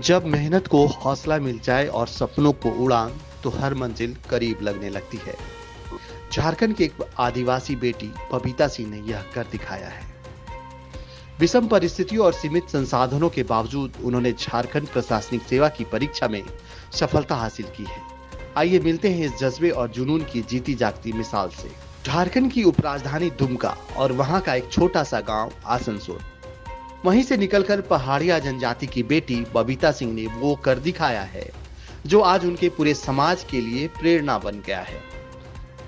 जब मेहनत को हौसला मिल जाए और सपनों को उड़ान, तो हर मंजिल करीब लगने लगती है। झारखंड की एक आदिवासी बेटी बबीता सिंह ने यह कर दिखाया है। विषम परिस्थितियों और सीमित संसाधनों के बावजूद उन्होंने झारखंड प्रशासनिक सेवा की परीक्षा में सफलता हासिल की है। आइए मिलते हैं इस जज्बे और जुनून की जीती जागती मिसाल से। झारखंड की उपराजधानी दुमका और वहां का एक छोटा सा गांव आसनसोल, वहीं से निकलकर पहाड़िया जनजाति की बेटी बबीता सिंह ने वो कर दिखाया है जो आज उनके पूरे समाज के लिए प्रेरणा बन गया है।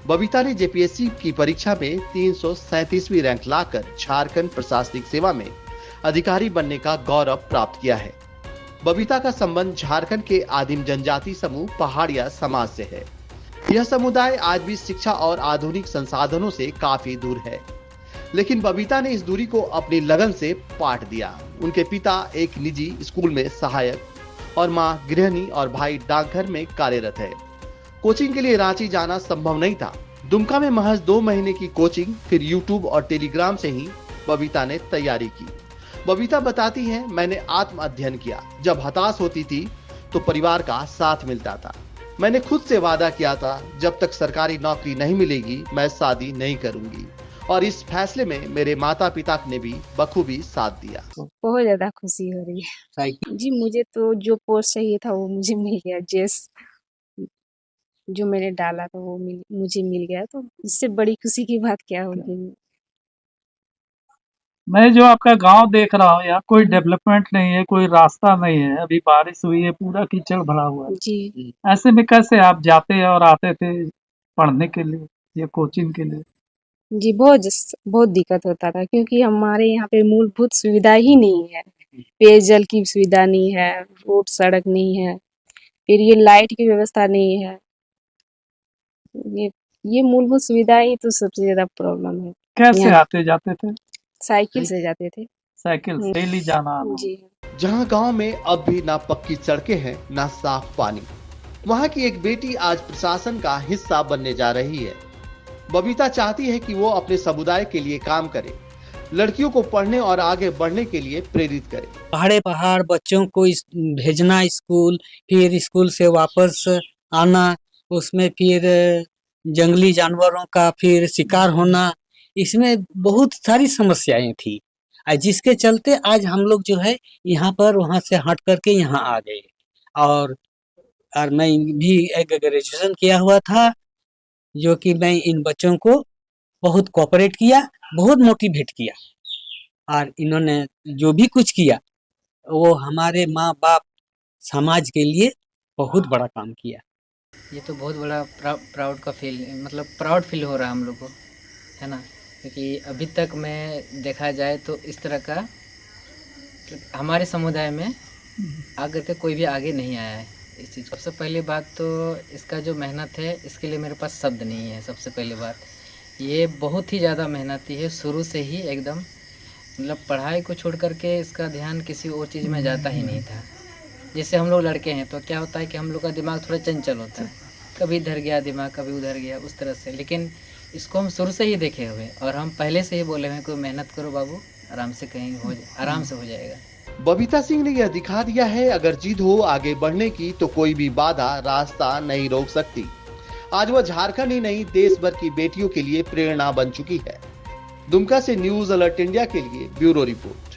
बबीता ने जेपीएससी की परीक्षा में 337वीं रैंक लाकर झारखंड प्रशासनिक सेवा में अधिकारी बनने का गौरव प्राप्त किया है। बबीता का संबंध झारखंड के आदिम जनजाति समूह पहाड़िया समाज से है। यह समुदाय आज भी शिक्षा और आधुनिक संसाधनों से काफी दूर है, लेकिन बबीता ने इस दूरी को अपनी लगन से पाट दिया। उनके पिता एक निजी स्कूल में सहायक और मां गृहिणी और भाई डाकघर में कार्यरत है। कोचिंग के लिए रांची जाना संभव नहीं था। दुमका में महज 2 महीने की कोचिंग, फिर यूट्यूब और टेलीग्राम से ही बबीता ने तैयारी की। बबीता बताती है, मैंने आत्म अध्ययन किया। जब हताश होती थी तो परिवार का साथ मिलता था। मैंने खुद से वादा किया था, जब तक सरकारी नौकरी नहीं मिलेगी मैं शादी नहीं करूंगी, और इस फैसले में मेरे माता पिता ने भी बखूबी साथ दिया। बहुत ज्यादा खुशी हो रही है जी। मुझे तो जो पोस्ट चाहिए था वो मुझे मिल गया। जो मैंने डाला था वो मुझे मिल गया, तो इससे बड़ी खुशी की बात क्या होगी। मैं जो आपका गांव देख रहा हूँ, यहाँ कोई डेवलपमेंट नहीं है, कोई रास्ता नहीं है। अभी बारिश हुई है, पूरा कीचड़ भरा हुआ है जी ऐसे में कैसे आप जाते और आते थे पढ़ने के लिए या कोचिंग के लिए? जी, बहुत दिक्कत होता था, क्योंकि हमारे यहाँ पे मूलभूत सुविधा ही नहीं है। पेयजल की सुविधा नहीं है, रोड सड़क नहीं है, फिर ये लाइट की व्यवस्था नहीं है। ये ये मूलभूत सुविधा ही तो सबसे ज्यादा प्रॉब्लम है। कैसे यहाँ आते जाते थे? साइकिल से जाते थे। साइकिल से डेली जाना आना? जी जहां गांव में अब भी ना पक्की सड़कें हैं ना साफ पानी, वहां की एक बेटी आज प्रशासन का हिस्सा बनने जा रही है। बबीता चाहती है कि वो अपने समुदाय के लिए काम करे, लड़कियों को पढ़ने और आगे बढ़ने के लिए प्रेरित करे। पहाड़ बच्चों को भेजना स्कूल, फिर स्कूल से वापस आना, उसमें फिर जंगली जानवरों का फिर शिकार होना, इसमें बहुत सारी समस्याएं थी, जिसके चलते आज हम लोग जो है यहाँ पर वहाँ से हट करके यहाँ आ गए। और मैं भी एक ग्रेजुएशन किया हुआ था, जो कि मैं इन बच्चों को बहुत कोऑपरेट किया, बहुत मोटिवेट किया, और इन्होंने जो भी कुछ किया वो हमारे माँ बाप समाज के लिए बहुत बड़ा काम किया। ये तो बहुत बड़ा प्राउड का फील, मतलब प्राउड फील हो रहा है हम लोग को, है ना। क्योंकि अभी तक में देखा जाए तो इस तरह का हमारे समुदाय में आगे के कोई भी आगे नहीं आया है इस चीज़। सबसे पहली बात तो इसका जो मेहनत है, इसके लिए मेरे पास शब्द नहीं है। सबसे पहली बात, ये बहुत ही ज़्यादा मेहनती है शुरू से ही एकदम, मतलब पढ़ाई को छोड़ करके इसका ध्यान किसी और चीज़ में जाता ही नहीं था। जैसे हम लोग लड़के हैं तो क्या होता है कि हम लोग का दिमाग थोड़ा चंचल होता है, कभी इधर गया दिमाग, कभी उधर गया, उस तरह से। लेकिन इसको हम शुरू से ही देखे हुए और हम पहले से ही बोले हुए कोई मेहनत करो बाबू, आराम से कहीं आराम से हो जाएगा। बबीता सिंह ने यह दिखा दिया है, अगर जिद हो आगे बढ़ने की तो कोई भी बाधा रास्ता नहीं रोक सकती। आज वह झारखंड ही नहीं, देश भर की बेटियों के लिए प्रेरणा बन चुकी है। दुमका से न्यूज अलर्ट इंडिया के लिए ब्यूरो रिपोर्ट।